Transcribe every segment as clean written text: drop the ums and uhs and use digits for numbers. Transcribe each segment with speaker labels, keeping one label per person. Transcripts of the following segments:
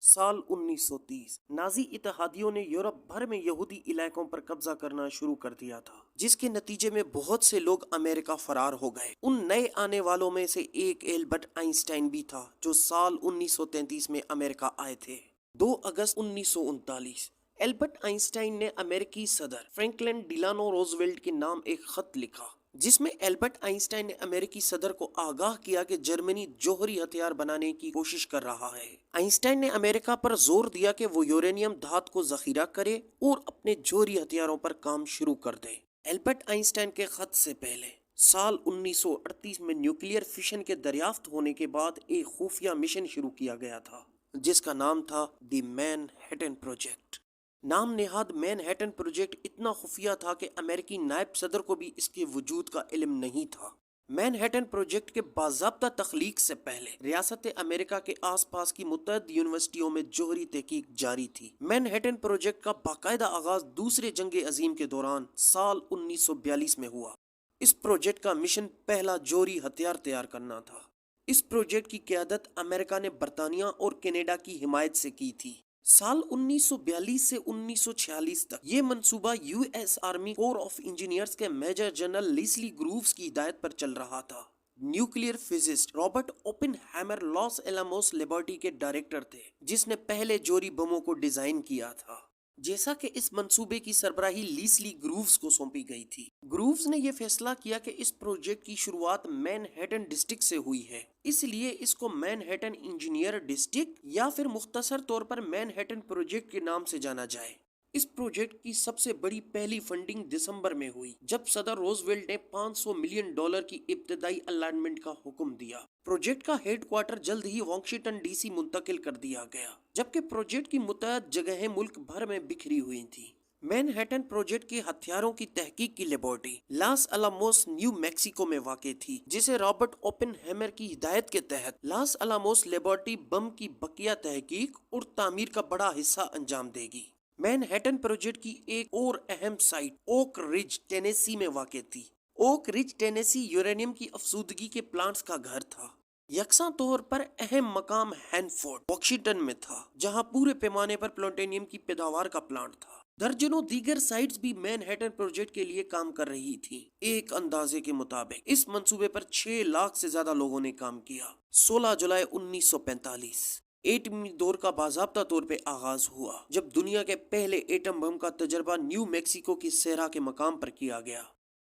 Speaker 1: سال 1930 نازی اتحادیوں نے یورپ بھر میں یہودی علاقوں پر قبضہ کرنا شروع کر دیا تھا، جس کے نتیجے میں بہت سے لوگ امریکہ فرار ہو گئے۔ ان نئے آنے والوں میں سے ایک البرٹ آئنسٹائن بھی تھا، جو سال 1933 میں امریکہ آئے تھے۔ 2 اگست 1939 البرٹ آئنسٹائن نے امریکی صدر فرینکلن ڈیلانو روزویلٹ کے نام ایک خط لکھا، جس میں البرٹ آئنسٹائن نے امریکی صدر کو آگاہ کیا کہ جرمنی جوہری ہتھیار بنانے کی کوشش کر رہا ہے۔ آئنسٹائن نے امریکہ پر زور دیا کہ وہ یورینیم دھات کو ذخیرہ کرے اور اپنے جوہری ہتھیاروں پر کام شروع کر دے۔ البرٹ آئنسٹائن کے خط سے پہلے سال 1938 میں نیوکلیئر فشن کے دریافت ہونے کے بعد ایک خفیہ مشن شروع کیا گیا تھا، جس کا نام تھا دی مین ہیٹن پروجیکٹ۔ نام نہاد مین ہیٹن پروجیکٹ اتنا خفیہ تھا کہ امریکی نائب صدر کو بھی اس کے وجود کا علم نہیں تھا۔ مین ہیٹن پروجیکٹ کے باضابطہ تخلیق سے پہلے ریاست امریکہ کے آس پاس کی متعدد یونیورسٹیوں میں جوہری تحقیق جاری تھی۔ مین ہیٹن پروجیکٹ کا باقاعدہ آغاز دوسرے جنگ عظیم کے دوران سال 1942 میں ہوا۔ اس پروجیکٹ کا مشن پہلا جوہری ہتھیار تیار کرنا تھا۔ اس پروجیکٹ کی قیادت امریکہ نے برطانیہ اور کینیڈا کی حمایت سے کی تھی۔ سال 1942 سے 1946 تک یہ منصوبہ U S army corps of engineers کے میجر جنرل لیسلی گرووز کی ہدایت پر چل رہا تھا۔ Nuclear physicist Robert Oppenheimer Los Alamos laboratory کے ڈائریکٹر تھے، جس نے پہلے جوہری بموں کو ڈیزائن کیا تھا۔ جیسا کہ اس منصوبے کی سربراہی لیسلی گرووز کو سونپی گئی تھی، گرووز نے یہ فیصلہ کیا کہ اس پروجیکٹ کی شروعات مین ہیٹن ڈسٹرکٹ سے ہوئی ہے، اس لیے اس کو مین ہیٹن انجینئر ڈسٹرکٹ یا پھر مختصر طور پر مین ہیٹن پروجیکٹ کے نام سے جانا جائے۔ اس پروجیکٹ کی سب سے بڑی پہلی فنڈنگ دسمبر میں ہوئی، جب صدر روزویلٹ نے $500 ملین کی ابتدائی الاٹمنٹ کا حکم دیا۔ پروجیکٹ کا ہیڈ کوارٹر جلد ہی واشنگٹن ڈی سی منتقل کر دیا گیا، جبکہ پروجیکٹ کی متعدد جگہیں ملک بھر میں بکھری ہوئی تھیں۔ مین ہیٹن پروجیکٹ کے ہتھیاروں کی تحقیق کی لیبارٹری لاس الاموس نیو میکسیکو میں واقع تھی، جسے رابرٹ اوپن ہیمر کی ہدایت کے تحت لاس الاموس لیبارٹری بم کی بقیہ تحقیق اور تعمیر کا بڑا حصہ انجام دے گی۔ مین ہیٹن پروجیکٹ کی ایک اور اہم سائٹ اوک رج ٹینیسی میں واقع تھی۔ اوک رج ٹینیسی یورینیم کی افزودگی کے پلانٹس کا گھر تھا۔ یکساں طور پر اہم مقام ہینفورڈ واشنگٹن میں تھا، جہاں پورے پیمانے پر پلوٹونیم کی پیداوار کا پلانٹ تھا۔ درجنوں دیگر سائٹس بھی مین ہیٹن پروجیکٹ کے لیے کام کر رہی تھی۔ ایک اندازے کے مطابق اس منصوبے پر 6 لاکھ سے زیادہ لوگوں نے کام کیا۔ 16 جولائی 1945 ایٹمی دور کا باضابطہ طور پہ آغاز ہوا، جب دنیا کے پہلے ایٹم بم کا تجربہ نیو میکسیکو کی صحرا کے مقام پر کیا گیا۔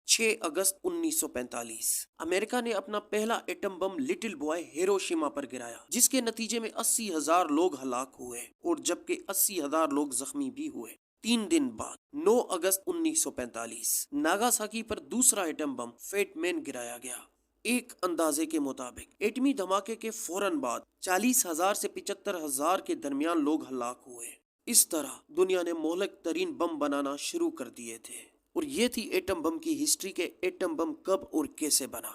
Speaker 1: 6 اگست 1945 امریکہ نے اپنا پہلا atom bomb Little Boy Hiroshima پر گرایا، جس کے نتیجے میں 80,000 لوگ ہلاک ہوئے اور جبکہ 80,000 لوگ زخمی بھی ہوئے۔ 3 دن بعد 9 اگست 1945 ناگاساکی پر دوسرا ایٹم بم فیٹ مین گرایا گیا۔ ایک اندازے کے مطابق ایٹمی دھماکے کے فوراً بعد 40,000 سے 75,000 کے درمیان لوگ ہلاک ہوئے۔ اس طرح دنیا نے مہلک ترین بم بنانا شروع کر دیے تھے، اور یہ تھی ایٹم بم کی ہسٹری کے ایٹم بم کب اور کیسے بنا۔